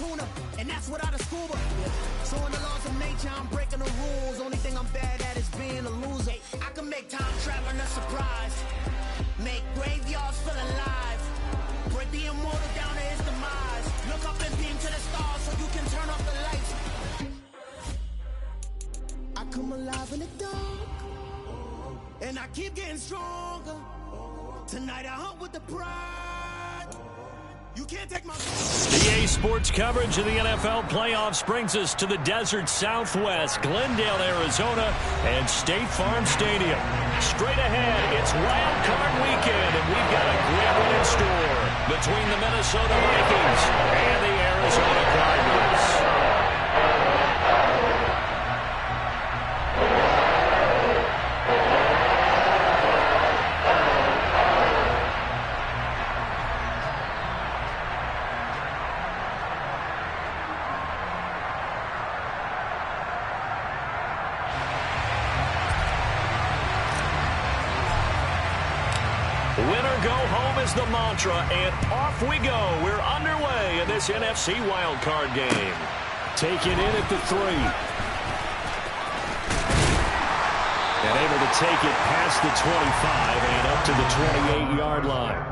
sooner, and that's without a scuba. So in the laws of nature, I'm breaking the rules. Only thing I'm bad at is being a loser. I can make time traveling a surprise, make graveyards feel alive, break the immortal down to his demise. Look up and beam to the stars so you can turn off the lights. I come alive in the dark, and I keep getting stronger. Tonight I hunt with the pride. You can't take my... EA Sports coverage of the NFL playoffs brings us to the desert Southwest, Glendale, Arizona, and State Farm Stadium. Straight ahead, it's Wild Card Weekend, and we've got a great one in store between the Minnesota Vikings and the Arizona Cardinals. Winner go home is the mantra, and off we go. We're underway in this NFC wildcard game. Taken in at the 3. And able to take it past the 25 and up to the 28-yard line.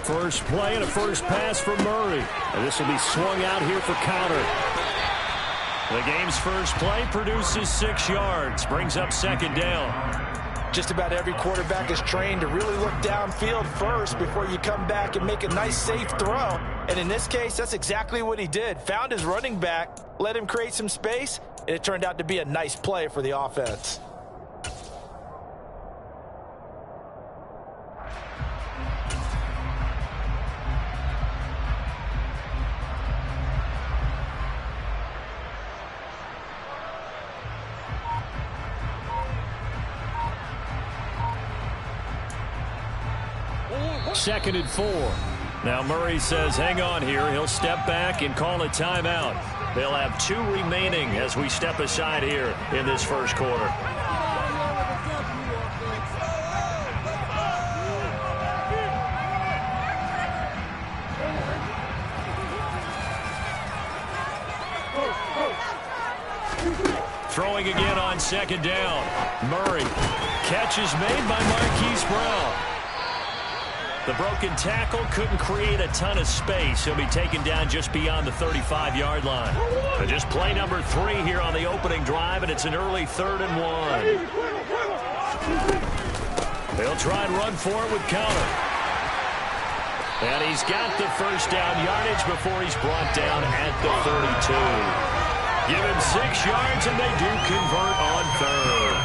First play and a first pass for Murray. And this will be swung out here for counter. The game's first play produces 6 yards. Brings up second down. Just about every quarterback is trained to really look downfield first before you come back and make a nice, safe throw. And in this case, that's exactly what he did. Found his running back, let him create some space, and it turned out to be a nice play for the offense. Second and 4. Now Murray says hang on here. He'll step back and call a timeout. They'll have 2 remaining as we step aside here in this first quarter. Throwing again on second down. Murray. Catch is made by Marquise Brown. The broken tackle couldn't create a ton of space. He'll be taken down just beyond the 35-yard line. But just play number 3 here on the opening drive, and it's an early 3rd and 1. They'll try and run for it with counter. And he's got the first down yardage before he's brought down at the 32. Give him 6 yards, and they do convert on 3rd.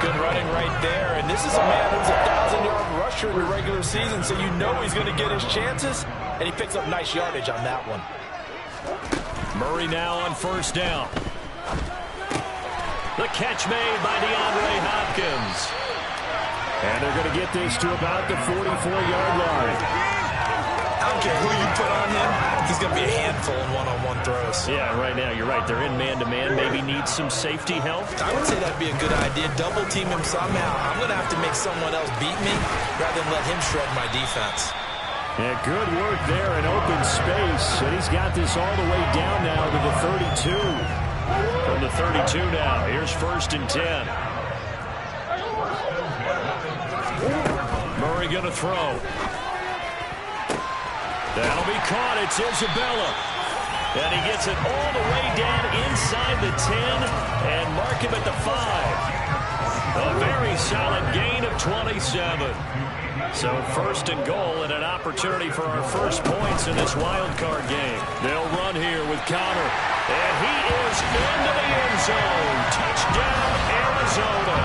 Good running right there, and this is a man who's a 1,000-yard rusher in the regular season, so you know he's going to get his chances, and he picks up nice yardage on that one. Murray now on first down. The catch made by DeAndre Hopkins. And they're going to get this to about the 44-yard line. I don't care who you put on him, he's going to be a handful in one-on-one throws. Yeah, right now, you're right. They're in man-to-man. Maybe need some safety help. I would say that'd be a good idea. Double team him somehow. I'm going to have to make someone else beat me rather than let him shred my defense. Yeah, good work there in open space. And he's got this all the way down now to the 32. From the 32 now. Here's 1st and 10. Murray going to throw. That'll be caught. It's Isabella. And he gets it all the way down inside the 10 and mark him at the 5. A very solid gain of 27. So first and goal and an opportunity for our first points in this wild card game. They'll run here with Connor. And he is into the end zone. Touchdown, Arizona.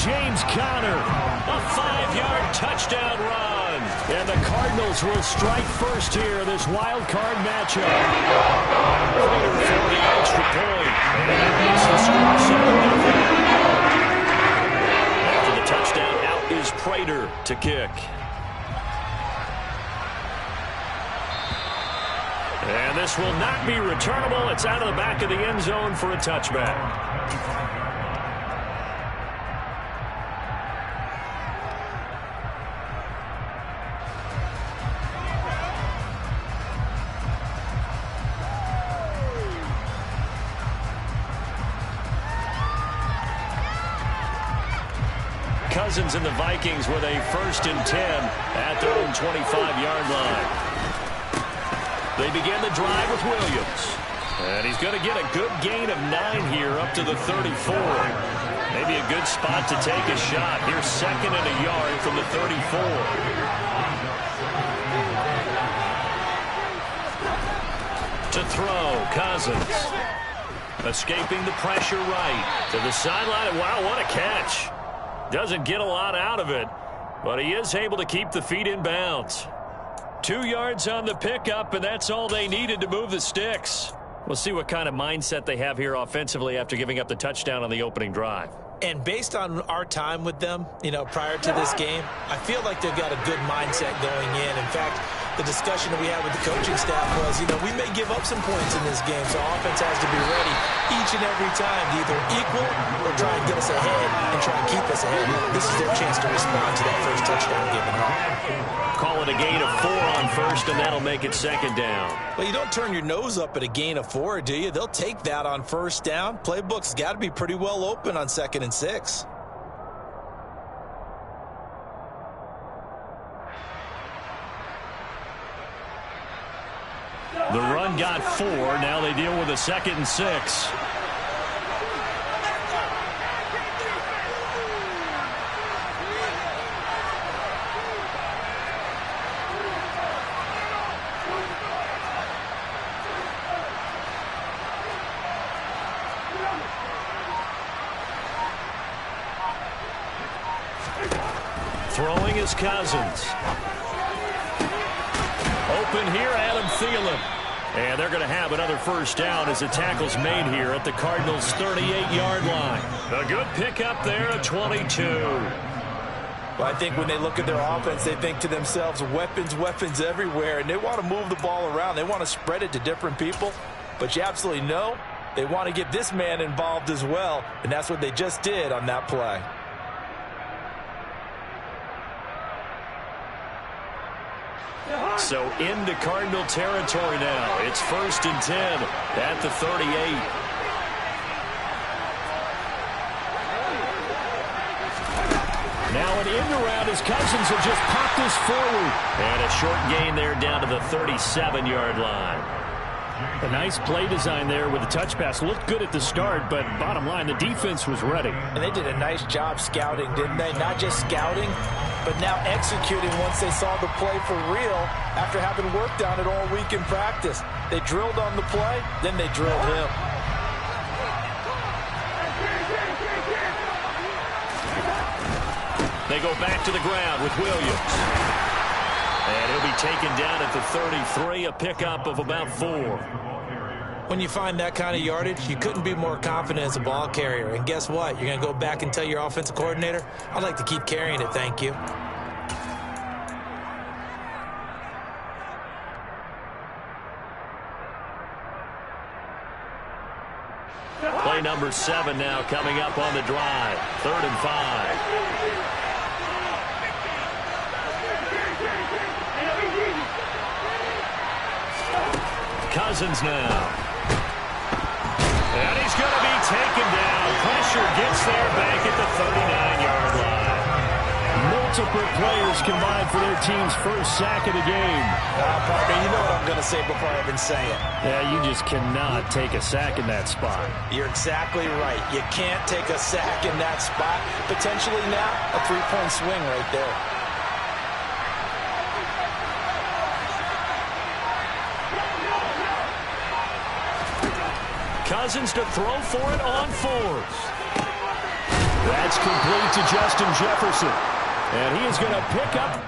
James Conner, a 5-yard touchdown run. And the Cardinals will strike first here in this wild card matchup. Prater for the extra point. And that makes the score 7-0. After the touchdown, out is Prater to kick. And this will not be returnable. It's out of the back of the end zone for a touchback. Cousins and the Vikings with a 1st and 10 at their own 25-yard line. They begin the drive with Williams. And he's going to get a good gain of 9 here up to the 34. Maybe a good spot to take a shot. Here's 2nd and a yard from the 34. To throw, Cousins. Escaping the pressure right to the sideline. Wow, what a catch. Doesn't get a lot out of it, but he is able to keep the feet in bounds. 2 yards on the pickup, and that's all they needed to move the sticks. We'll see what kind of mindset they have here offensively after giving up the touchdown on the opening drive. And based on our time with them, prior to this game, I feel like they've got a good mindset going in. In fact, the discussion that we had with the coaching staff was, we may give up some points in this game, so offense has to be ready each and every time to either equal or try and get us ahead and try and keep us ahead. This is their chance to respond to that first touchdown given up. Call it a gain of 4 on first, and that'll make it 2nd down. Well, you don't turn your nose up at a gain of 4, do you? They'll take that on first down. Playbook's got to be pretty well open on 2nd and 6. The run got 4. Now they deal with a 2nd and 6. Throwing is Cousins. Open here, Adam Thielen. And they're going to have another first down as the tackle's made here at the Cardinals' 38-yard line. A good pickup there at 22. Well, I think when they look at their offense, they think to themselves, weapons everywhere, and they want to move the ball around. They want to spread it to different people. But you absolutely know they want to get this man involved as well, and that's what they just did on that play. So into Cardinal territory now. It's 1st and 10 at the 38. Now an end around as Cousins will just pop this forward. And a short gain there down to the 37-yard line. A nice play design there with the touch pass. Looked good at the start, but bottom line, the defense was ready. And they did a nice job scouting, didn't they? Not just scouting, but now executing once they saw the play for real after having worked on it all week in practice. They drilled on the play, then they drilled him. They go back to the ground with Williams. And he'll be taken down at the 33, a pickup of about 4. When you find that kind of yardage, you couldn't be more confident as a ball carrier. And guess what? You're going to go back and tell your offensive coordinator, I'd like to keep carrying it, thank you. Play number 7 now coming up on the drive. 3rd and 5. Cousins now. And he's going to be taken down. Pressure gets there back at the 39-yard line. Multiple players combined for their team's first sack of the game. Partner, you know what I'm going to say before I even say it. Yeah, you just cannot take a sack in that spot. You're exactly right. You can't take a sack in that spot. Potentially now a 3-point swing right there. Cousins to throw for it on fourth. That's complete to Justin Jefferson. And he is going to pick up.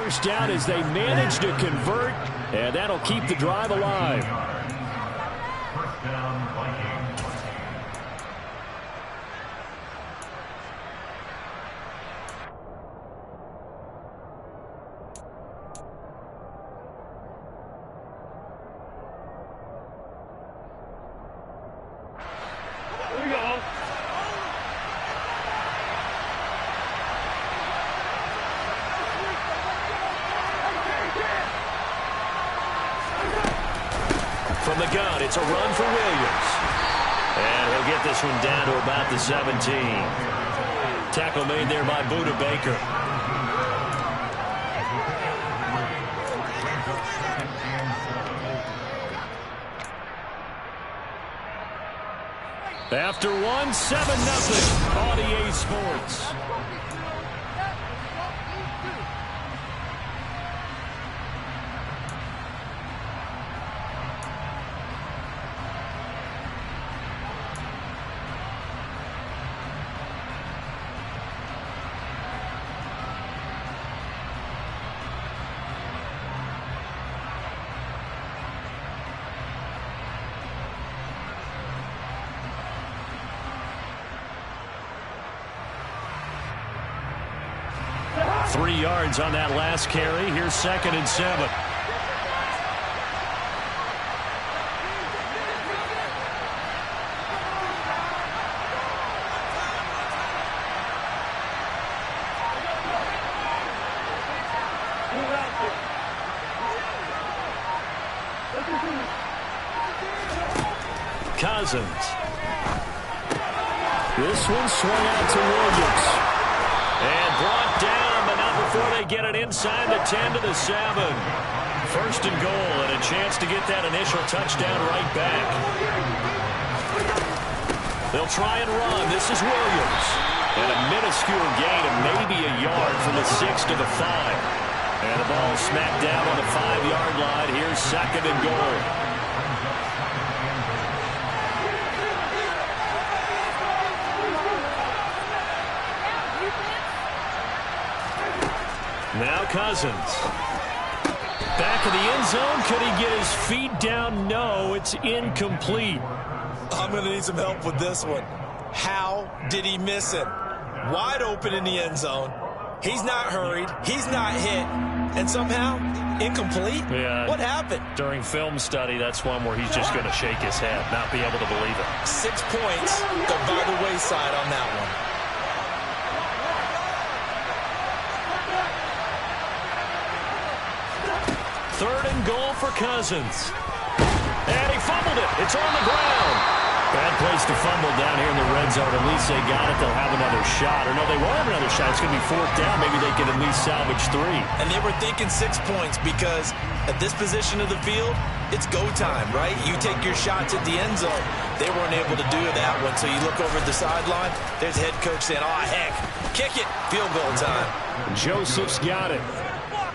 first down as they manage to convert, and that'll keep the drive alive. First down, Vikings. From the gun, it's a run for Williams. And he'll get this one down to about the 17. Tackle made there by Buda Baker. After one, 7-0 on EA Sports. Three yards on that last carry. Here's 2nd and 7. Cousins. This one swung out to Williams. And brought down, but not before they get it inside the 10 to the 7. 1st and goal, and a chance to get that initial touchdown right back. They'll try and run. This is Williams. And a minuscule gain of maybe a yard from the 6 to the 5. And the ball smacked down on the 5-yard line. Here's 2nd and goal. Now Cousins. Back of the end zone. Could he get his feet down? No, it's incomplete. I'm going to need some help with this one. How did he miss it? Wide open in the end zone. He's not hurried. He's not hit. And somehow, incomplete? Yeah. What happened? During film study, that's one where he's just going to shake his head, not be able to believe it. 6 points go by the wayside on that one. Third and goal for Cousins. And he fumbled it. It's on the ground. Bad place to fumble down here in the red zone. At least they got it. They'll have another shot. Or no, they won't have another shot. It's going to be 4th down. Maybe they can at least salvage 3. And they were thinking 6 points because at this position of the field, it's go time, right? You take your shots at the end zone. They weren't able to do that one. So you look over at the sideline, there's head coach saying, oh, heck, kick it. Field goal time. Joseph's got it.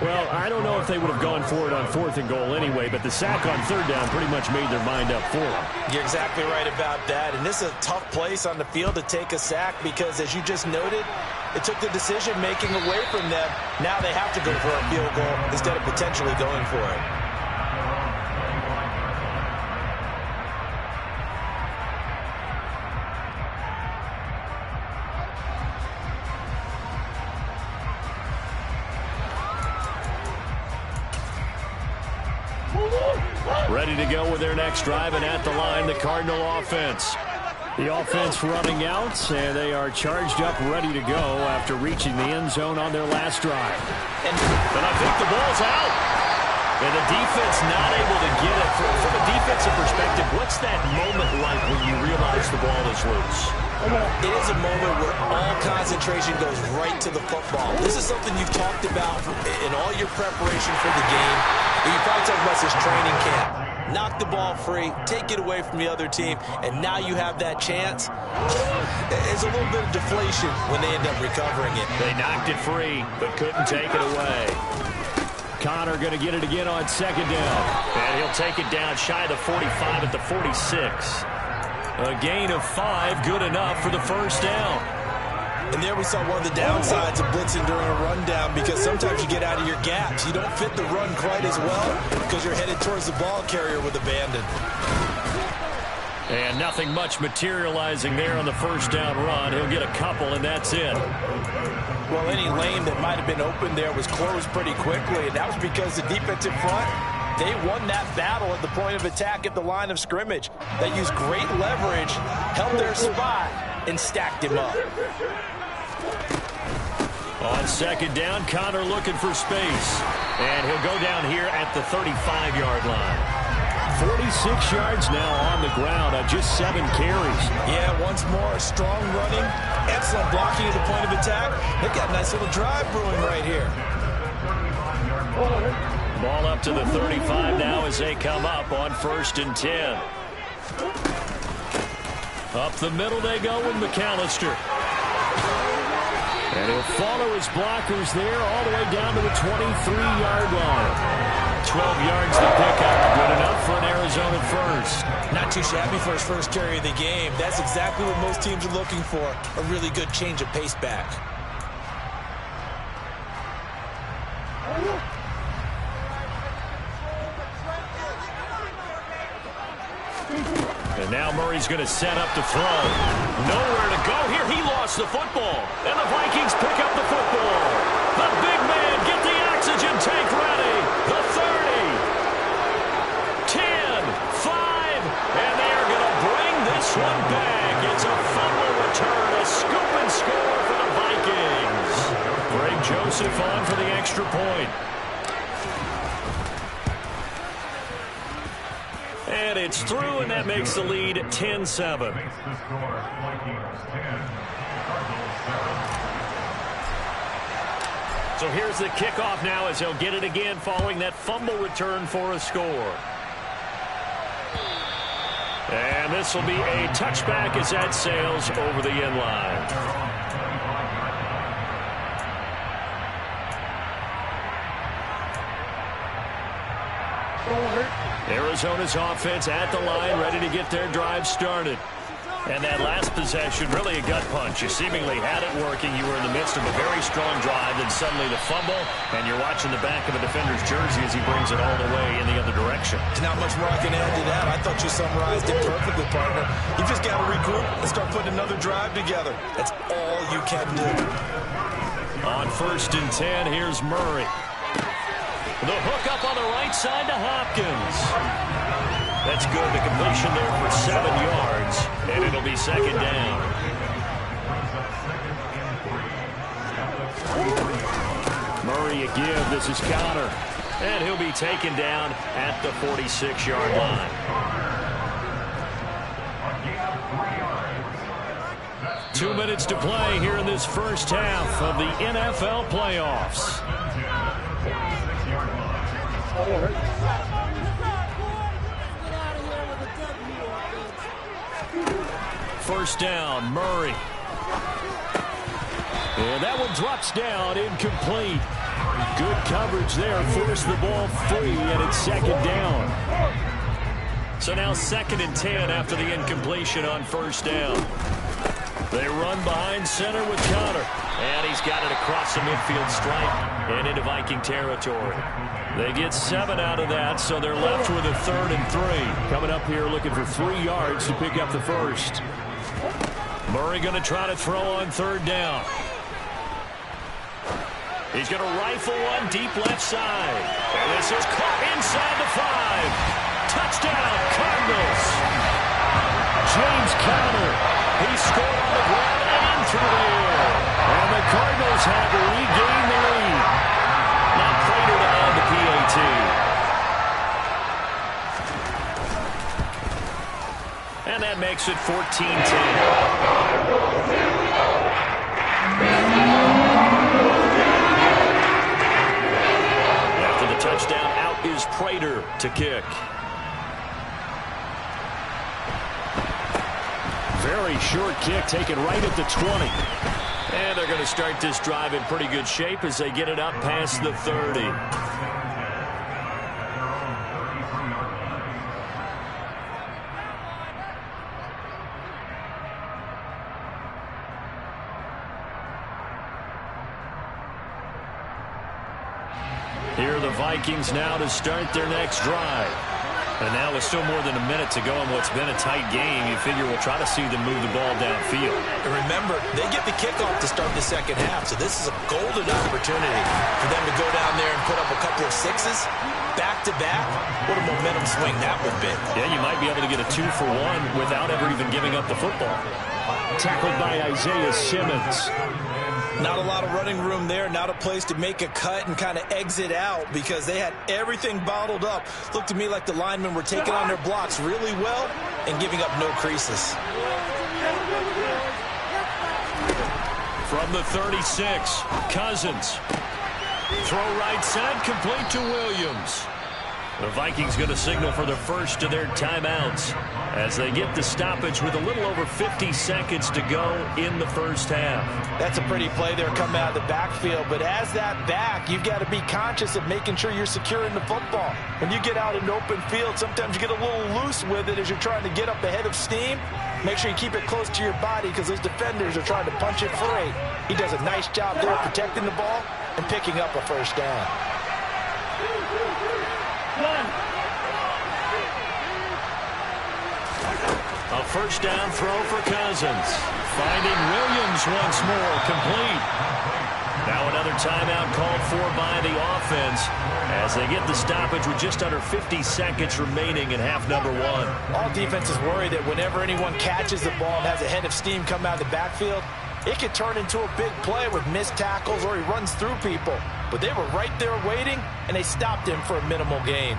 Well, I don't know if they would have gone for it on 4th and goal anyway, but the sack on 3rd down pretty much made their mind up for them. You're exactly right about that. And this is a tough place on the field to take a sack because, as you just noted, it took the decision-making away from them. Now they have to go for a field goal instead of potentially going for it. Ready to go with their next drive, and at the line, the Cardinal offense. The offense running out, and they are charged up, ready to go after reaching the end zone on their last drive. And I think the ball's out. And the defense not able to get it. From a defensive perspective, what's that moment like when you realize the ball is loose? It is a moment where all concentration goes right to the football. This is something you've talked about in all your preparation for the game. You probably talked about this training camp. Knock the ball free, take it away from the other team, and now you have that chance. There's a little bit of deflation when they end up recovering it. They knocked it free, but couldn't take it away. Connor going to get it again on 2nd down. And he'll take it down shy of the 45 at the 46. A gain of 5, good enough for the 1st down. And there we saw one of the downsides of blitzing during a rundown, because sometimes you get out of your gaps. You don't fit the run quite as well because you're headed towards the ball carrier with abandon. And nothing much materializing there on the first down run. He'll get a couple, and that's it. Well, any lane that might have been open there was closed pretty quickly, and that was because the defensive front, they won that battle at the point of attack at the line of scrimmage. They used great leverage, held their spot, and stacked him up. On second down, Connor looking for space. And he'll go down here at the 35-yard line. 46 yards now on the ground on just 7 carries. Yeah, once more, strong running, excellent blocking at the point of attack. They've got a nice little drive brewing right here. Ball up to the 35 now as they come up on 1st and 10. Up the middle they go with McAllister. And he'll follow his blockers there all the way down to the 23-yard line. 12 yards to pick up. Good enough for an Arizona first. Not too shabby for his first carry of the game. That's exactly what most teams are looking for. A really good change of pace back. And now Murray's going to set up to throw. Nowhere to go here. He lost the football. And the Vikings pick up the football. The big man, get the oxygen tank ready. The 30, 10, 5, and they are going to bring this one back. It's a fumble return, a scoop and score for the Vikings. Greg Joseph on for the extra point. And it's through, and that makes the lead 10-7. So here's the kickoff now as he'll get it again following that fumble return for a score. And this will be a touchback as that sails over the end line. Arizona's offense at the line, ready to get their drive started. And that last possession, really a gut punch. You seemingly had it working. You were in the midst of a very strong drive, then suddenly the fumble, and you're watching the back of a defender's jersey as he brings it all the way in the other direction. There's not much more I can add to that. I thought you summarized it perfectly, partner. You just got to regroup and start putting another drive together. That's all you can do. On 1st and 10, here's Murray. The hook up on the right side to Hopkins. That's good. The completion there for 7 yards, and it'll be 2nd down. Murray a give. This is Connor. And he'll be taken down at the 46-yard line. 2 minutes to play here in this first half of the NFL playoffs. First down, Murray. And that one drops down, incomplete. Good coverage there, forced the ball free, and it's 2nd down. So now 2nd and 10 after the incompletion on 1st down. They run behind center with Connor. And he's got it across the midfield stripe and into Viking territory. They get 7 out of that, so they're left with a 3rd and 3. Coming up here looking for 3 yards to pick up the first. Murray going to try to throw on 3rd down. He's going to rifle one deep left side. And this is caught inside the 5. Touchdown, Cardinals. James Conner. He scored on the ground and through the air. And the Cardinals have regained the lead. Now Prater to add the PAT. And that makes it 14-10. After the touchdown, out is Prater to kick. Very short kick taken right at the 20. And they're going to start this drive in pretty good shape as they get it up past the 30. Vikings now to start their next drive. And now with still more than a minute to go in what's been a tight game, you figure we'll try to see them move the ball downfield. And remember, they get the kickoff to start the second half, so this is a golden opportunity for them to go down there and put up a couple of sixes back-to-back. What a momentum swing that would be. Yeah, you might be able to get a 2-for-1 without ever even giving up the football. Tackled by Isaiah Simmons. Not a lot of running room there, not a place to make a cut and kind of exit out because they had everything bottled up. Looked to me like the linemen were taking on their blocks really well and giving up no creases. From the 36, Cousins. Throw right side, complete to Williams. The Vikings going to signal for the first of their timeouts as they get the stoppage with a little over 50 seconds to go in the first half. That's a pretty play there coming out of the backfield, but as that back, you've got to be conscious of making sure you're securing the football. When you get out in open field, sometimes you get a little loose with it as you're trying to get up ahead of steam. Make sure you keep it close to your body because those defenders are trying to punch it free. He does a nice job there protecting the ball and picking up a first down. A first down throw for Cousins. Finding Williams once more, complete. Now another timeout called for by the offense as they get the stoppage with just under 50 seconds remaining in half number one. All defenses worry that whenever anyone catches the ball and has a head of steam come out of the backfield, it could turn into a big play with missed tackles or he runs through people. But they were right there waiting, and they stopped him for a minimal gain.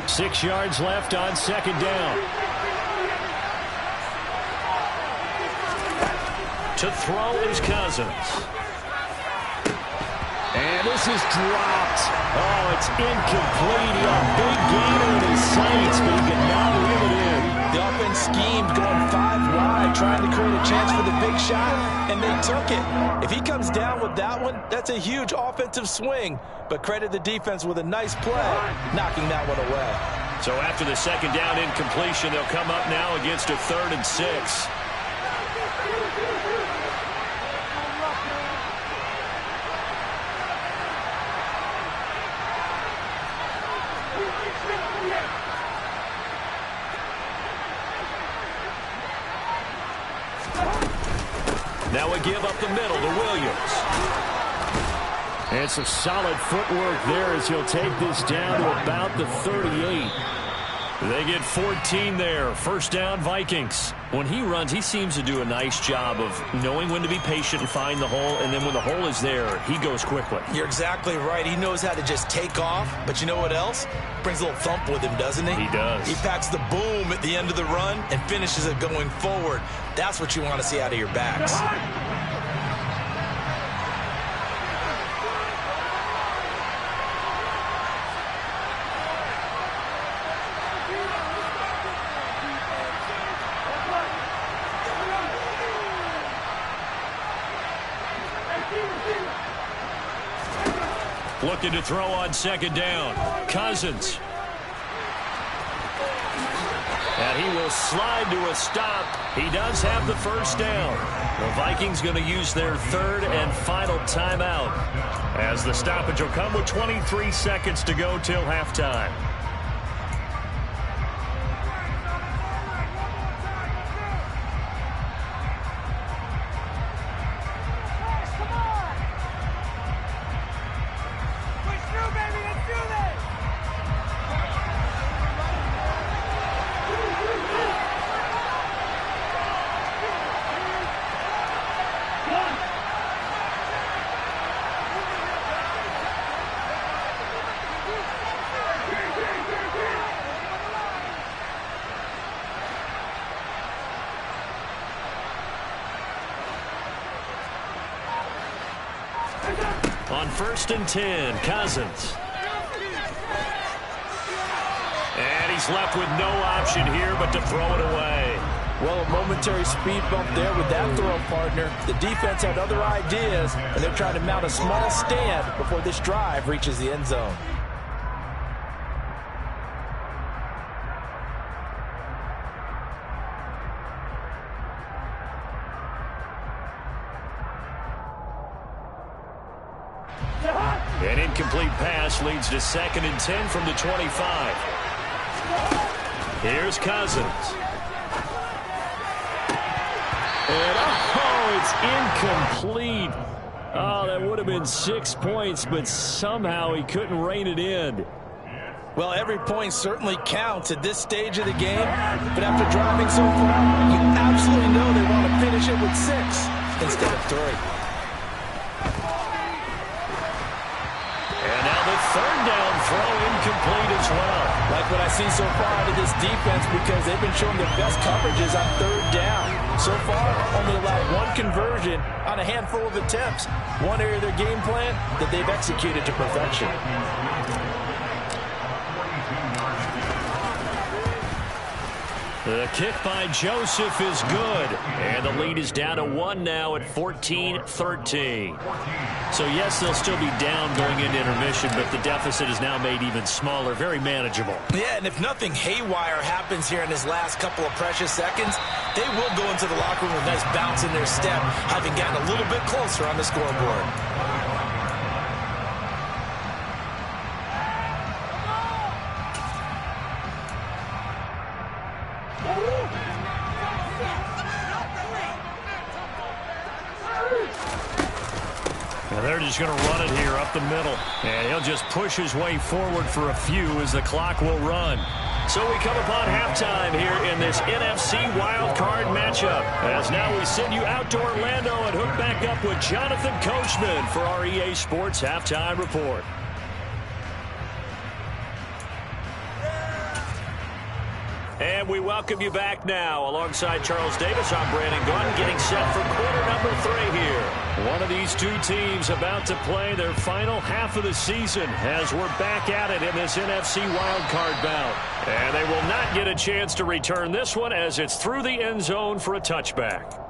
6 yards left on second down. To throw is Cousins. And this is dropped. Oh, it's incomplete. He had a big gainer in his sights, but he could not reel it in. The offense schemed going 5 wide, trying to create a chance for the big shot, and they took it. If he comes down with that one, that's a huge offensive swing. But credit the defense with a nice play, knocking that one away. So after the second down incompletion, they'll come up now against a 3rd and 6. Now we give up the middle to Williams. And some solid footwork there as he'll take this down to about the 38. They get 14 there. First down, Vikings. When he runs, he seems to do a nice job of knowing when to be patient and find the hole, and then when the hole is there, he goes quickly. You're exactly right. He knows how to just take off, but you know what else? Brings a little thump with him, doesn't he? He does. He packs the boom at the end of the run and finishes it going forward. That's what you want to see out of your backs. Looking to throw on second down. Cousins. And he will slide to a stop. He does have the first down. The Vikings going to use their 3rd and final timeout as the stoppage will come with 23 seconds to go till halftime. On 1st and 10, Cousins. And he's left with no option here but to throw it away. Well, a momentary speed bump there with that throw, partner. The defense had other ideas, and they're trying to mount a small stand before this drive reaches the end zone. An incomplete pass leads to 2nd and 10 from the 25. Here's Cousins. And, oh, it's incomplete. Oh, that would have been 6 points, but somehow he couldn't rein it in. Well, every point certainly counts at this stage of the game, but after driving so far, you absolutely know they want to finish it with 6 instead of 3. And now the 3rd down throw incomplete as well. Like what I've seen so far out of this defense, because they've been showing their best coverages on 3rd down. So far, only allowed 1 conversion on a handful of attempts. One area of their game plan that they've executed to perfection. The kick by Joseph is good. And the lead is down to 1 now at 14-13. So, yes, they'll still be down going into intermission, but the deficit is now made even smaller, very manageable. Yeah, and if nothing haywire happens here in his last couple of precious seconds, they will go into the locker room with a nice bounce in their step, having gotten a little bit closer on the scoreboard. And they're just going to run it here up the middle. And he'll just push his way forward for a few as the clock will run. So we come upon halftime here in this NFC wildcard matchup. As now we send you out to Orlando and hook back up with Jonathan Coachman for our EA Sports Halftime Report. And we welcome you back now. Alongside Charles Davis, I'm Brandon Gunn, getting set for quarter number 3 here. One of these two teams about to play their final half of the season as we're back at it in this NFC wildcard bout. And they will not get a chance to return this one as it's through the end zone for a touchback.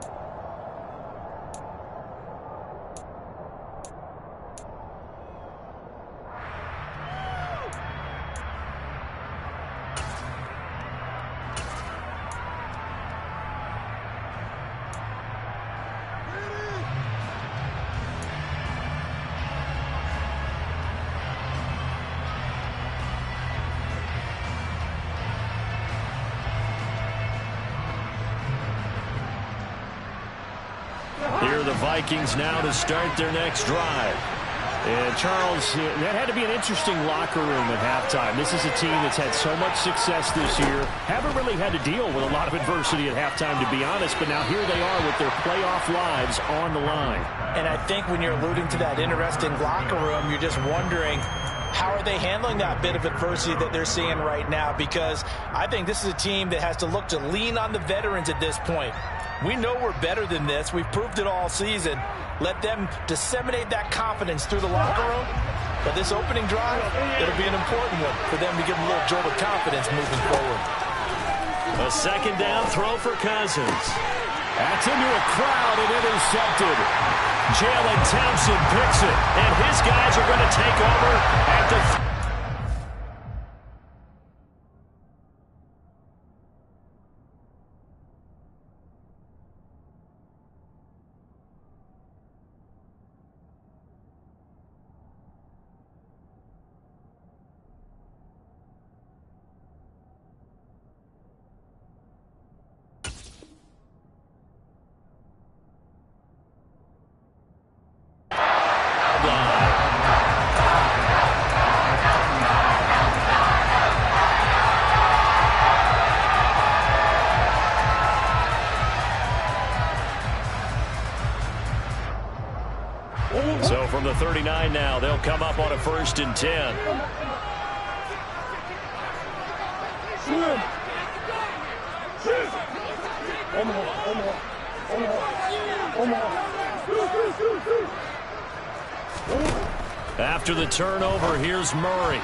Here are the Vikings now to start their next drive. And, Charles, that had to be an interesting locker room at halftime. This is a team that's had so much success this year. Haven't really had to deal with a lot of adversity at halftime, to be honest. But now here they are with their playoff lives on the line. And I think when you're alluding to that interesting locker room, you're just wondering, how are they handling that bit of adversity that they're seeing right now? Because I think this is a team that has to look to lean on the veterans at this point. We know we're better than this. We've proved it all season. Let them disseminate that confidence through the locker room. But this opening drive, it'll be an important one for them to give them a little jolt of confidence moving forward. A 2nd down throw for Cousins. That's into a crowd and intercepted. Jalen Thompson picks it, and his guys are going to take over at the So from the 39 now, they'll come up on a 1st and 10. After the turnover, here's Murray.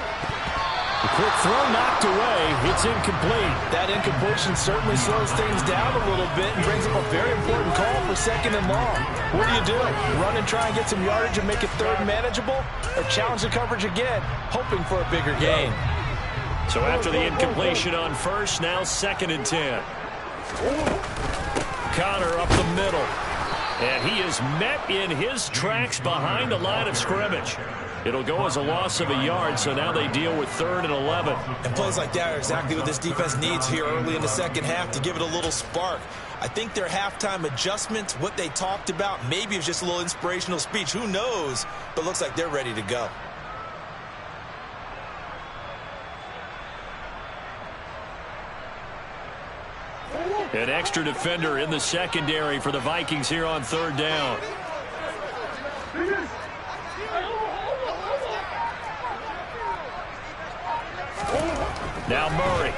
Quick throw knocked away. It's incomplete. That incompletion certainly slows things down a little bit and brings up a very important call for 2nd and long. What do? Run and try and get some yardage and make it 3rd manageable? Or challenge the coverage again, hoping for a bigger gain? So after the incompletion on 1st, now 2nd and 10. Connor up the middle. And he is met in his tracks behind the line of scrimmage. It'll go as a loss of a yard, so now they deal with 3rd and 11. And plays like that are exactly what this defense needs here early in the 2nd half to give it a little spark. I think their halftime adjustments, what they talked about, maybe it was just a little inspirational speech. Who knows? But looks like they're ready to go. An extra defender in the secondary for the Vikings here on 3rd down. Now Murray.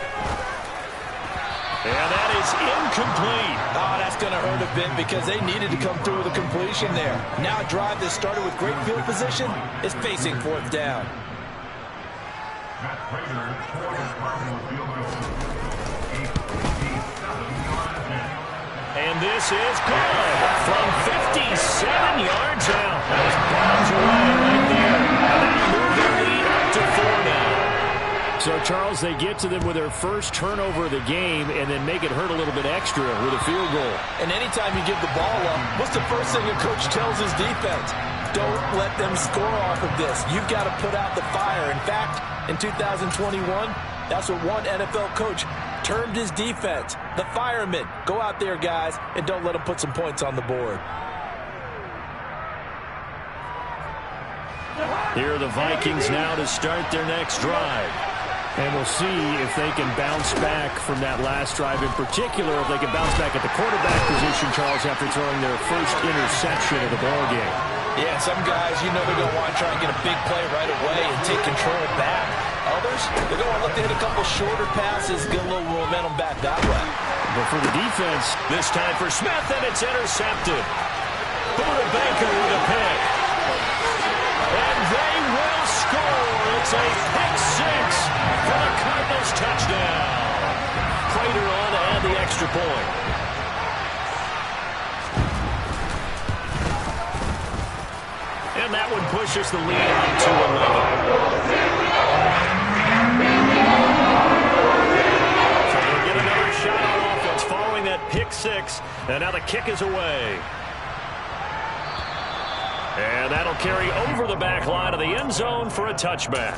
And that is incomplete. Oh, that's going to hurt a bit because they needed to come through with a completion there. Now a drive that started with great field position is facing 4th down. And this is good from 57 yards out. Those bombs away right there. And that'll move their lead up to 4 now. So, Charles, they get to them with their first turnover of the game and then make it hurt a little bit extra with a field goal. And anytime you give the ball up, what's the first thing a coach tells his defense? Don't let them score off of this. You've got to put out the fire. In fact, in 2021, that's what one NFL coach termed his defense. The firemen. Go out there, guys, and don't let them put some points on the board. Here are the Vikings now to start their next drive. And we'll see if they can bounce back from that last drive in particular, if they can bounce back at the quarterback position, Charles, after throwing their first interception of the ballgame. Yeah, some guys, you know they're going to want to try and get a big play right away and take control back. Others, they're going to look to hit a couple shorter passes, get a little momentum back that way. But for the defense, this time for Smith, and it's intercepted. Buda Baker with a pick. And they will score. It's a pick 6 for the Cardinals touchdown. Prater on to add the extra point. And that one pushes the lead on to 11. So they'll get another shot on offense following that pick 6. And now the kick is away. And that'll carry over the back line of the end zone for a touchback.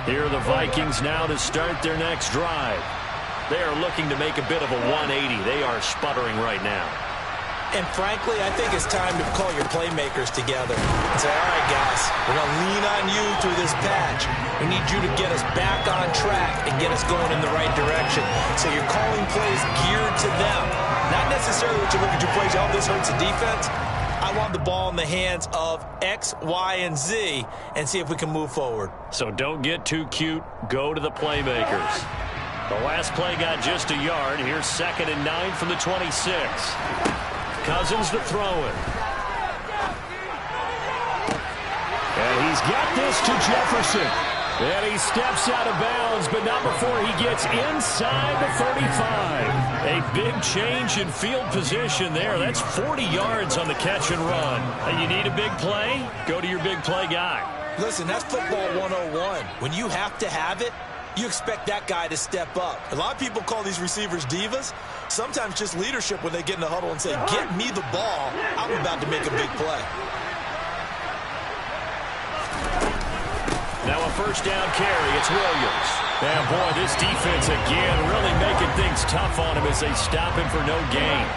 Here are the Vikings now to start their next drive. They are looking to make a bit of a 180. They are sputtering right now. And frankly, I think it's time to call your playmakers together and say, all right, guys, we're going to lean on you through this patch. We need you to get us back on track and get us going in the right direction. So you're calling plays geared to them. Not necessarily that you look at your plays, oh, this hurts the defense. I want the ball in the hands of X, Y, and Z and see if we can move forward. So don't get too cute. Go to the playmakers. The last play got just a yard. Here's 2nd and 9 from the 26. Cousins to throw it. And he's got this to Jefferson. And he steps out of bounds, but not before he gets inside the 35. A big change in field position there. That's 40 yards on the catch and run. And you need a big play? Go to your big play guy. Listen, that's football 101. When you have to have it, you expect that guy to step up. A lot of people call these receivers divas. Sometimes just leadership when they get in the huddle and say, get me the ball. I'm about to make a big play. Now a first down carry. It's Williams. And boy, this defense again really making things tough on him as they stop him for no gain.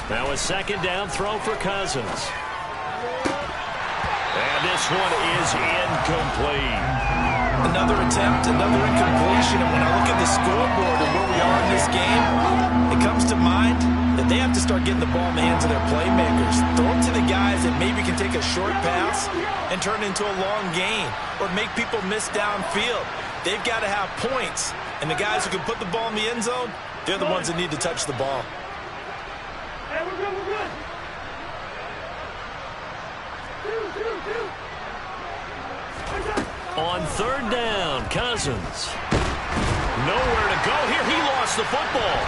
Now a 2nd down throw for Cousins. And this one is incomplete. Another attempt, another incompletion. And when I look at the scoreboard and where we are in this game, it comes to mind that They have to start getting the ball in the hands of their playmakers. Throw it to the guys that maybe can take a short pass and turn it into a long gain or make people miss downfield. They've got to have points. And the guys who can put the ball in the end zone, they're the ones that need to touch the ball. Hey, we're good, we're good. On third down, Cousins. Nowhere to go here. He lost the football.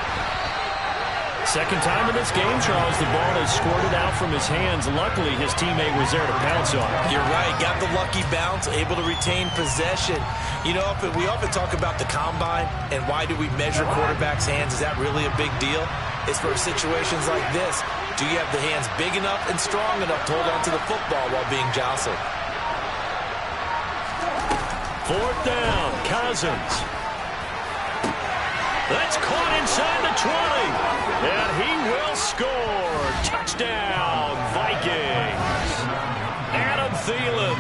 Second time in this game, Charles, the ball has squirted out from his hands. Luckily, his teammate was there to pounce on it. You're right. Got the lucky bounce, able to retain possession. You know, we often talk about the combine and why do we measure quarterbacks' hands. Is that really a big deal? It's for situations like this. Do you have the hands big enough and strong enough to hold on to the football while being jostled? Fourth down, Cousins. That's caught inside the 20. And he will score. Touchdown, Vikings. Adam Thielen,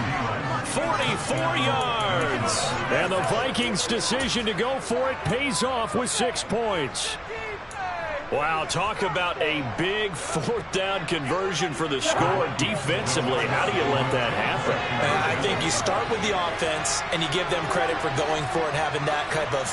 44 yards. And the Vikings' decision to go for it pays off with 6 points. Wow, talk about a big fourth down conversion for the score. Defensively, how do you let that happen? I think you start with the offense and you give them credit for going for it, having that type of,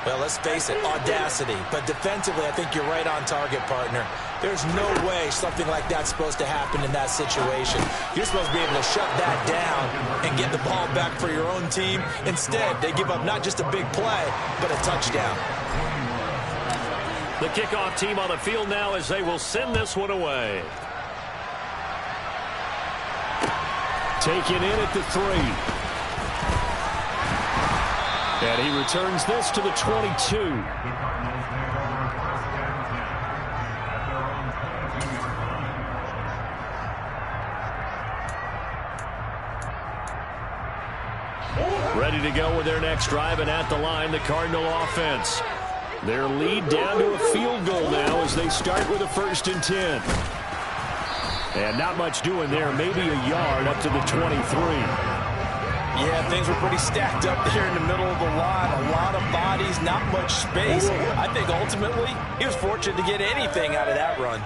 well, let's face it, audacity. But defensively, I think you're right on target, partner. There's no way something like that's supposed to happen in that situation. You're supposed to be able to shut that down and get the ball back for your own team. Instead, they give up not just a big play, but a touchdown. The kickoff team on the field now as they will send this one away. Taken in at the 3. And he returns this to the 22. Ready to go with their next drive, and at the line, the Cardinal offense. Their lead down to a field goal now as they start with a 1st and 10. And not much doing there, maybe a yard up to the 23. Yeah, things were pretty stacked up there in the middle of the line. A lot of bodies, not much space. I think ultimately he was fortunate to get anything out of that run.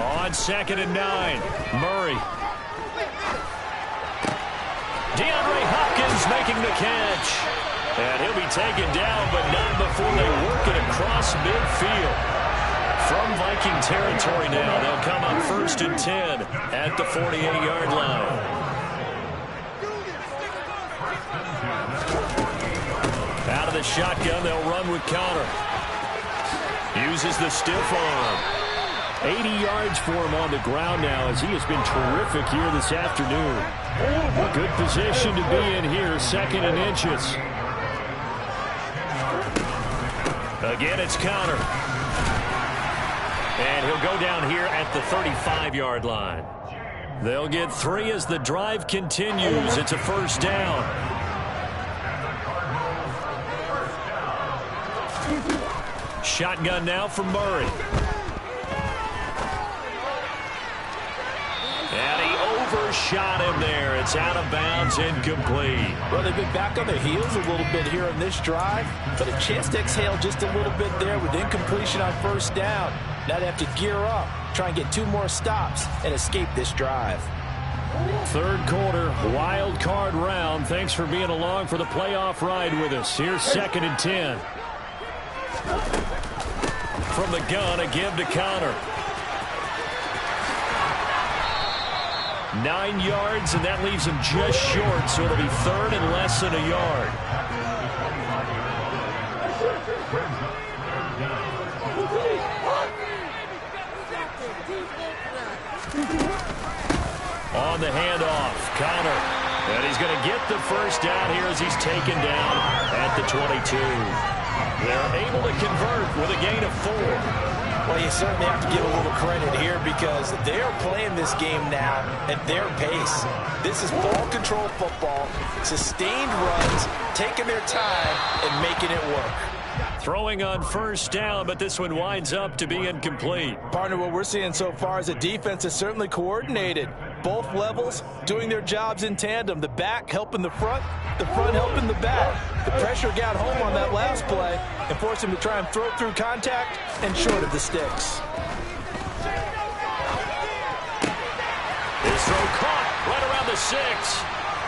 On 2nd and 9, Murray. DeAndre Hopkins making the catch. And he'll be taken down, but not before they work it across midfield. From Viking territory now, they'll come on 1st and 10 at the 48-yard line. Out of the shotgun, they'll run with Connor. Uses the stiff arm. 80 yards for him on the ground now as he has been terrific here this afternoon. A good position to be in here, 2nd and inches. Again, it's Connor. And he'll go down here at the 35-yard line. They'll get 3 as the drive continues. It's a 1st down. Shotgun now from Murray. And he overshot him there. It's out of bounds, incomplete. Well, they've been back on their heels a little bit here on this drive, but a chance to exhale just a little bit there with incompletion on 1st down. Now they have to gear up, try and get 2 more stops, and escape this drive. 3rd quarter, wild card round. Thanks for being along for the playoff ride with us. Here's 2nd and 10. From the gun, a give to Connor. 9 yards, and that leaves him just short, so it'll be 3rd and less than a yard. On the handoff, Connor. And he's going to get the 1st down here as he's taken down at the 22. They're able to convert with a gain of 4. Well, you certainly have to give a little credit here because they're playing this game now at their pace. This is ball control football, sustained runs, taking their time and making it work. Throwing on 1st down, but this one winds up to be incomplete. Partner, what we're seeing so far is the defense is certainly coordinated. Both levels doing their jobs in tandem. The back helping the front helping the back. The pressure got home on that last play and forced him to try and throw through contact and short of the sticks. His throw caught right around the 6.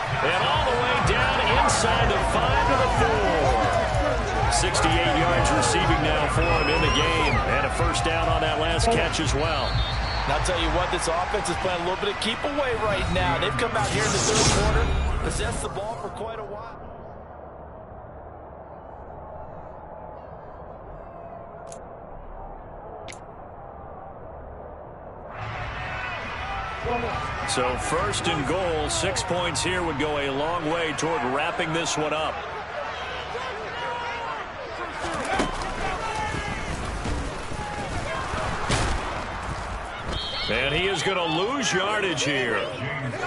And all the way down inside the 5 to the 4. 68 yards receiving now for him in the game. And a first down on that last catch as well. And I'll tell you what, this offense is playing a little bit of keep away right now. They've come out here in the third quarter, possessed the ball for quite a while. So first and goal, 6 points here would go a long way toward wrapping this one up. And he is going to lose yardage here.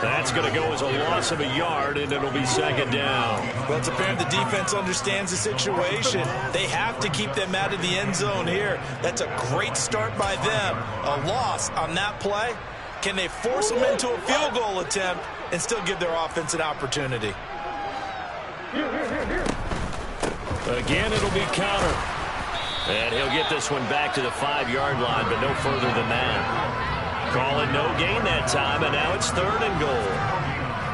That's going to go as a loss of a yard, and it'll be second down. Well, it's apparent the defense understands the situation. They have to keep them out of the end zone here. That's a great start by them. A loss on that play. Can they force them into a field goal attempt and still give their offense an opportunity? Again, it'll be counter. And he'll get this one back to the 5-yard line, but no further than that. Calling no gain that time, and now it's third and goal.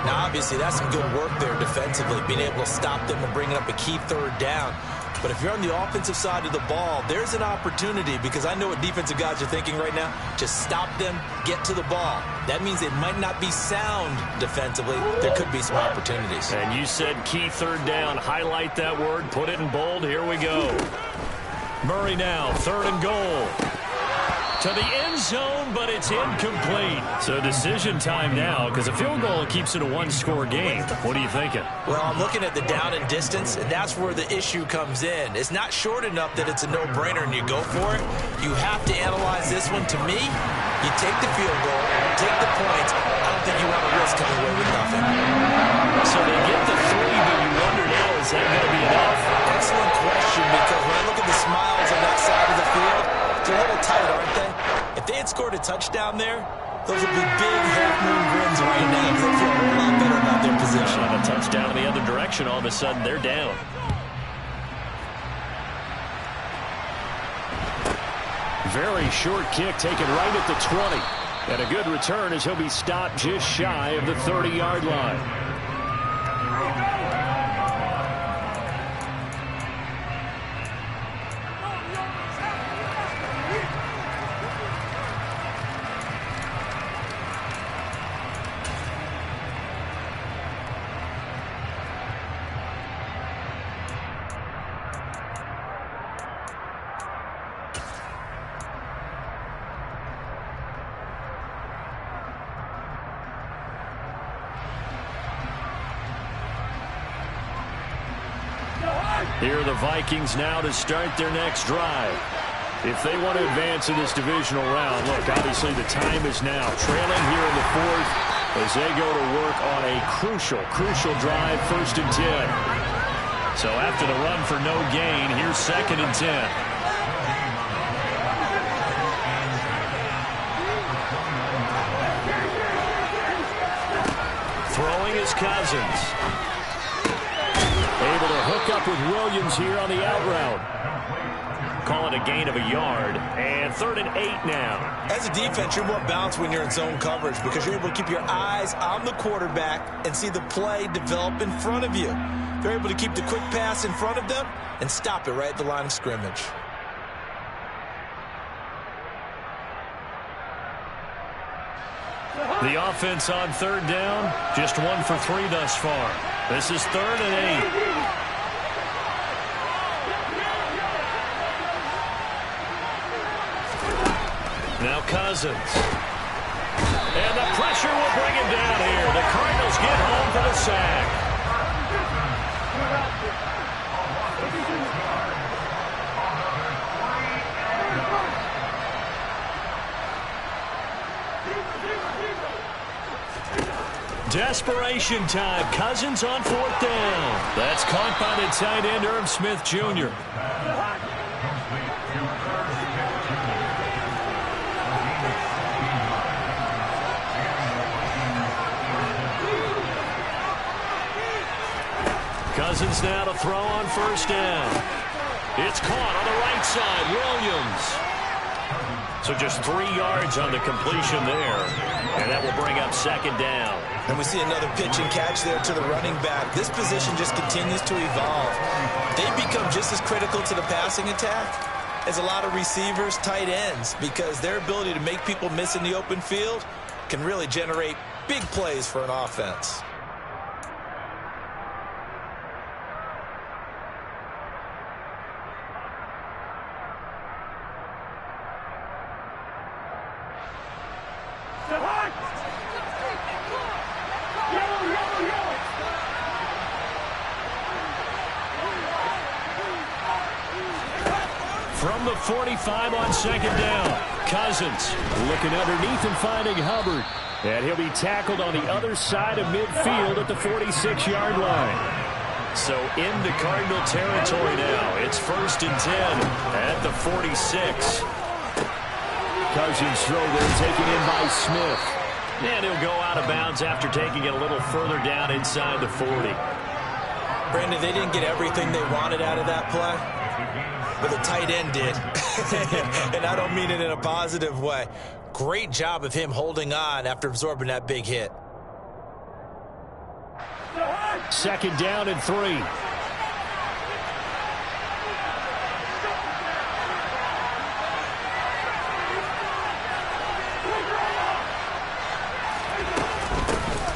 Now, obviously, that's some good work there defensively, being able to stop them and bringing up a key third down. But if you're on the offensive side of the ball, there's an opportunity, because I know what defensive guys are thinking right now. Just stop them, get to the ball. That means they might not be sound defensively. There could be some opportunities. And you said key third down. Highlight that word. Put it in bold. Here we go. Murray now, third and goal. To the end zone, but it's incomplete. So decision time now, because a field goal keeps it a one-score game. What are you thinking? Well, I'm looking at the down and distance, and that's where the issue comes in. It's not short enough that it's a no-brainer and you go for it. You have to analyze this one. To me, you take the field goal, take the points. I don't think you want to risk coming away with nothing. So they get the 3, but you wonder now, is that going to be enough? Excellent question, because when I look at the smiles on that side of the field, they're a little tight, aren't they? If they had scored a touchdown there, those would be big half-moon grins right now, because they feel a lot better about their position. On a touchdown in the other direction, all of a sudden they're down. Very short kick taken right at the 20. And a good return as he'll be stopped just shy of the 30-yard line. Here are the Vikings now to start their next drive. If they want to advance in this divisional round, look, obviously the time is now. Trailing here in the 4th as they go to work on a crucial drive, 1st and 10. So after the run for no gain, here's 2nd and 10. Throwing is Cousins. Able to hook up with Williams here on the out route. Call it a gain of a yard. And 3rd and 8 now. As a defense, you're more balanced when you're in zone coverage because you're able to keep your eyes on the quarterback and see the play develop in front of you. They're able to keep the quick pass in front of them and stop it right at the line of scrimmage. The offense on 3rd down, just 1 for 3 thus far. This is 3rd and 8. Now Cousins. And the pressure will bring him down here. The Cardinals get home for the sack. Desperation time. Cousins on 4th down. That's caught by the tight end, Irv Smith Jr. Cousins now to throw on first down. It's caught on the right side. Williams. So just 3 yards on the completion there. And that will bring up second down. And we see another pitch and catch there to the running back. This position just continues to evolve. They become just as critical to the passing attack as a lot of receivers, tight ends, because their ability to make people miss in the open field can really generate big plays for an offense. From the 45 on second down, Cousins looking underneath and finding Hubbard. And he'll be tackled on the other side of midfield at the 46-yard line. So into Cardinal territory now. It's 1st and 10 at the 46. Cousins throw there taken in by Smith. And he'll go out of bounds after taking it a little further down inside the 40. Brandon, they didn't get everything they wanted out of that play, but the tight end did. And I don't mean it in a positive way. Great job of him holding on after absorbing that big hit. 2nd down and 3.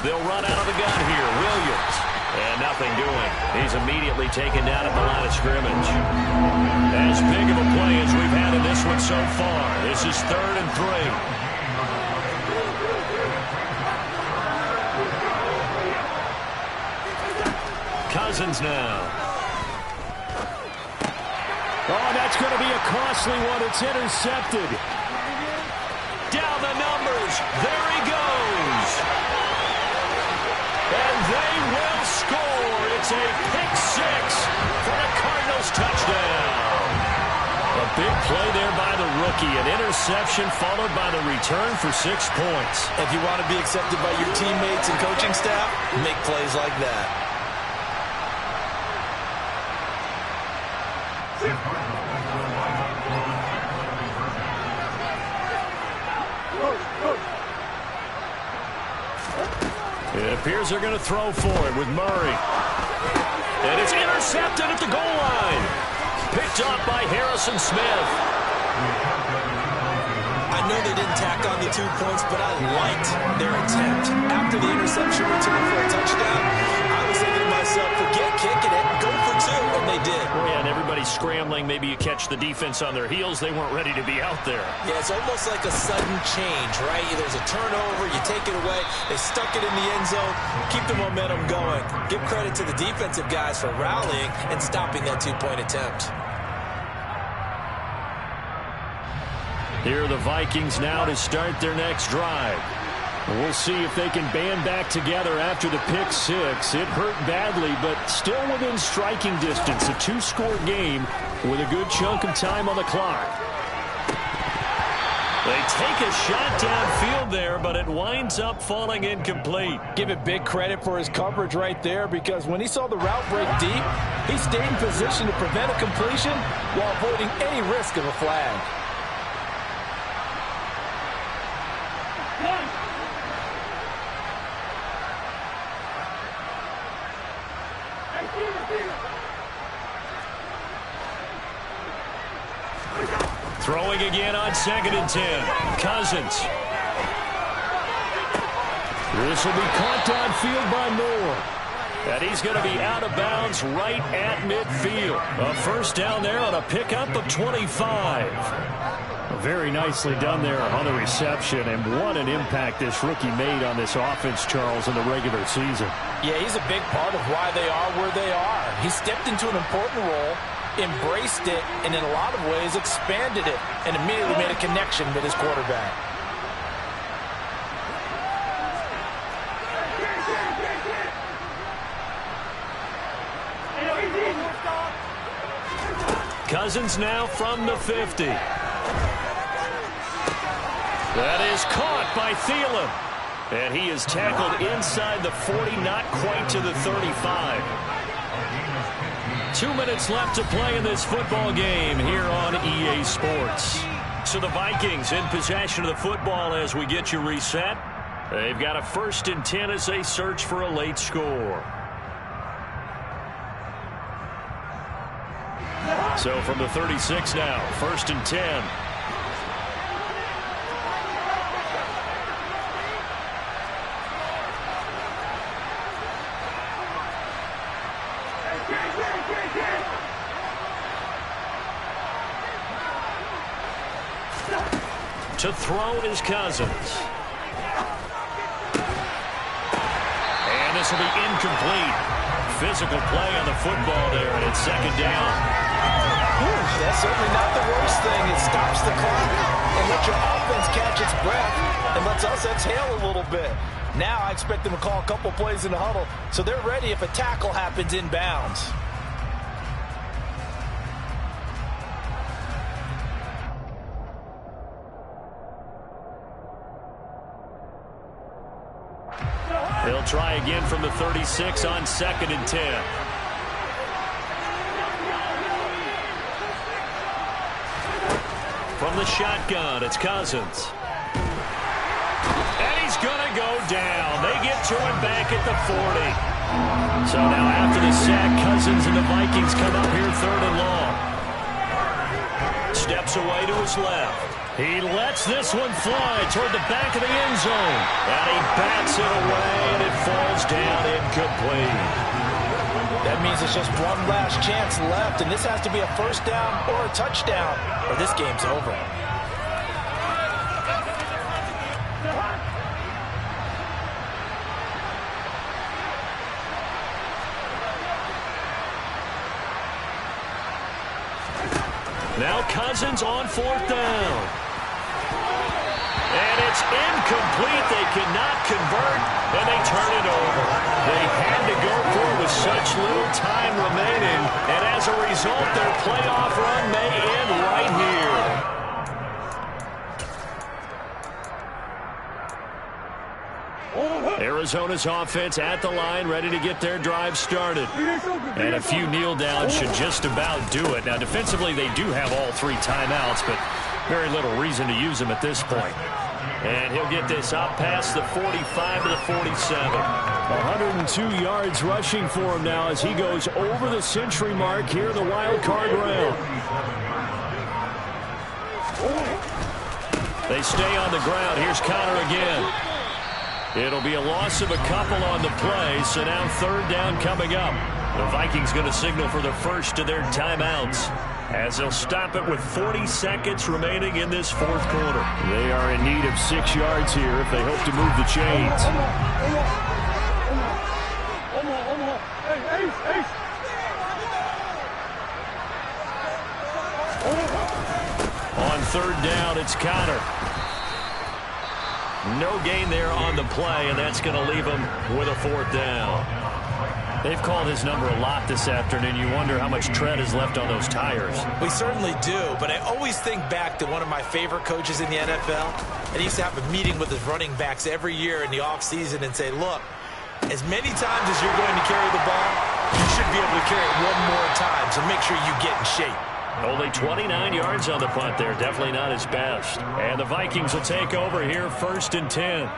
They'll run out of the gun here. Williams. And nothing doing. He's immediately taken down at the line of scrimmage. As big of a play as we've had in this one so far. This is 3rd and 3. Cousins now. Oh, that's going to be a costly one. It's intercepted. Down the numbers. There he goes. And they will score. It's a pick 6 for the Cardinals touchdown. A big play there by the rookie. An interception followed by the return for 6 points. If you want to be accepted by your teammates and coaching staff, make plays like that. It appears they're going to throw for it with Murray. And it's intercepted at the goal line. Picked up by Harrison Smith. I know they didn't tack on the 2 points, but I liked their attempt. After the interception return for a touchdown, I was thinking to myself, forget kicking it, go for 2, and they did. Well, yeah, and everybody's scrambling. Maybe you catch the defense on their heels. They weren't ready to be out there. Yeah, it's almost like a sudden change, right? There's a turnover, you take it away, they stuck it in the end zone, keep the momentum going. Give credit to the defensive guys for rallying and stopping that 2-point attempt. Here are the Vikings now to start their next drive. We'll see if they can band back together after the pick 6. It hurt badly, but still within striking distance. A 2-score game with a good chunk of time on the clock. They take a shot downfield there, but it winds up falling incomplete. Give it big credit for his coverage right there, because when he saw the route break deep, he stayed in position to prevent a completion while avoiding any risk of a flag. Throwing again on 2nd and 10. Cousins. This will be caught downfield by Moore. And he's going to be out of bounds right at midfield. A first down there on a pickup of 25. Very nicely done there on the reception. And what an impact this rookie made on this offense, Charles, in the regular season. Yeah, he's a big part of why they are where they are. He stepped into an important role, embraced it, and in a lot of ways expanded it, and immediately made a connection with his quarterback. Cousins now from the 50. That is caught by Thielen. And he is tackled inside the 40, not quite to the 35. 2 minutes left to play in this football game here on EA Sports. So the Vikings in possession of the football as we get you reset. They've got a 1st and 10 as they search for a late score. So from the 36 now, 1st and 10. To throw is Cousins. And this will be incomplete. Physical play on the football there, and it's 2nd down. That's certainly not the worst thing. It stops the clock and lets your offense catch its breath and lets us exhale a little bit. Now I expect them to call a couple plays in the huddle so they're ready if a tackle happens inbounds. They'll try again from the 36 on 2nd and 10. From the shotgun, it's Cousins. And he's going to go down. They get to him back at the 40. So now after the sack, Cousins and the Vikings come up here 3rd and long. Steps away to his left. He lets this one fly toward the back of the end zone. And he bats it away, and it falls down incomplete. That means it's just one last chance left, and this has to be a 1st down or a touchdown, or this game's over. Now Cousins on 4th down. And it's incomplete. They cannot convert, and they turn it over. They had to go for it with such little time remaining, and as a result, their playoff run may end right here. Arizona's offense at the line, ready to get their drive started. And a few kneel downs should just about do it. Now, defensively, they do have all 3 timeouts, but very little reason to use them at this point. And he'll get this up past the 45 to the 47. 102 yards rushing for him now as he goes over the century mark here in the wild card round. They stay on the ground. Here's Connor again. It'll be a loss of a couple on the play, so now 3rd down coming up. The Vikings going to signal for the first of their timeouts as they'll stop it with 40 seconds remaining in this 4th quarter. They are in need of 6 yards here if they hope to move the chains. On 3rd down, it's Connor. No gain there on the play, and that's going to leave him with a 4th down. They've called his number a lot this afternoon. You wonder how much tread is left on those tires. We certainly do, but I always think back to one of my favorite coaches in the NFL. And he used to have a meeting with his running backs every year in the offseason and say, look, as many times as you're going to carry the ball, you should be able to carry it one more time, so make sure you get in shape. Only 29 yards on the punt there. Definitely not his best. And the Vikings will take over here 1st and 10.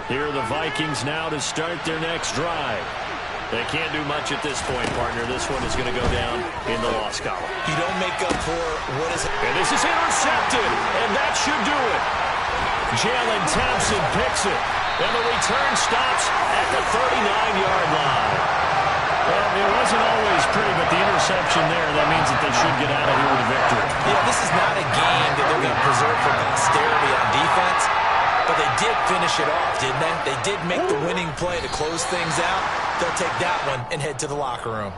Here are the Vikings now to start their next drive. They can't do much at this point, partner. This one is going to go down in the loss column. You don't make up for what is it? And this is intercepted, and that should do it. Jalen Thompson picks it, and the return stops at the 39-yard line. Well, it wasn't always pretty, but the interception there, that means that they should get out of here with a victory. Yeah, this is not a game that they're going to preserve for posterity on defense, but they did finish it off, didn't they? They did make the winning play to close things out. They'll take that one and head to the locker room.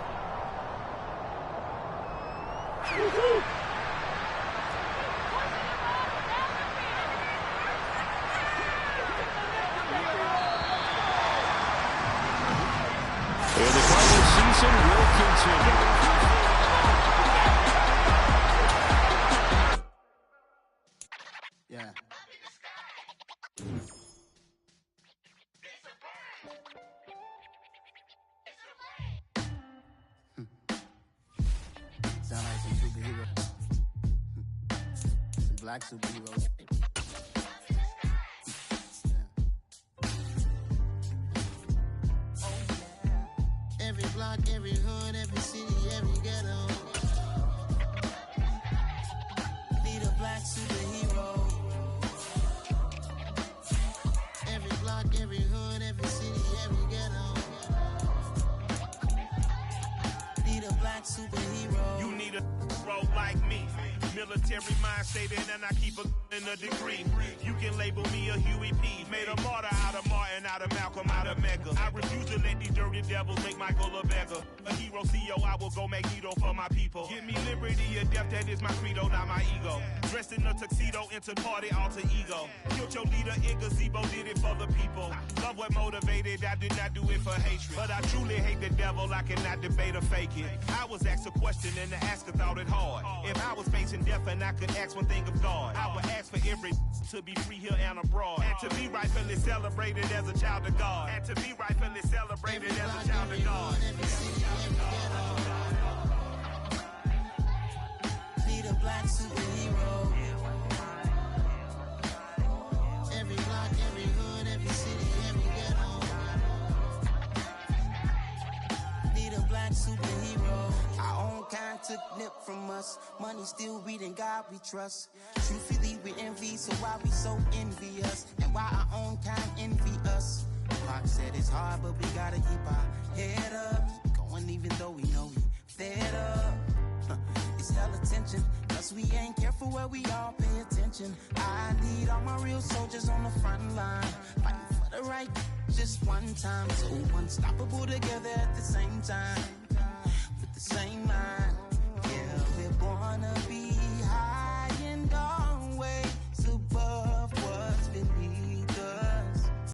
And the Cardinals season will continue. black superheroes. Every block, every hood, every city, every ghetto. Need a black superhero. Every block, every hood, every city, every ghetto. Need a black superhero. You need a role like me. Military mind stated, and I keep in a degree. You can label me a Huey P. Made a martyr out of Martin, out of Malcolm, out of Mecca. I refuse to let these dirty devils make Michael a beggar. A hero CEO, I will go Magneto for my people. Give me liberty or death, that is my credo, not my ego. Dressed in a tuxedo, into party, alter ego. Killed your leader in gazebo, did it for the people. Love what motivated, I did not do it for hatred. But I truly hate the devil, I cannot debate or fake it. I was asked a question and the asker thought it hard. If I was facing death and I could ask one thing of God, I would ask for every to be free here and abroad, and to be rightfully celebrated as a child of God, and to be rightfully celebrated as a child of God. Need a black superhero. Every block, every hood, every city, every ghetto. Need a black superhero. Our own kind took nip from us. Money still reading, God we trust. Truthfully we envy, so why we so envious? And why our own kind envy us? Pac said it's hard, but we gotta keep our head up. Going even though we know we fed up. It's hella tension, cause we ain't careful where we all pay attention. I need all my real soldiers on the front line, fighting for the right just one time. So unstoppable together at the same time, with the same mind.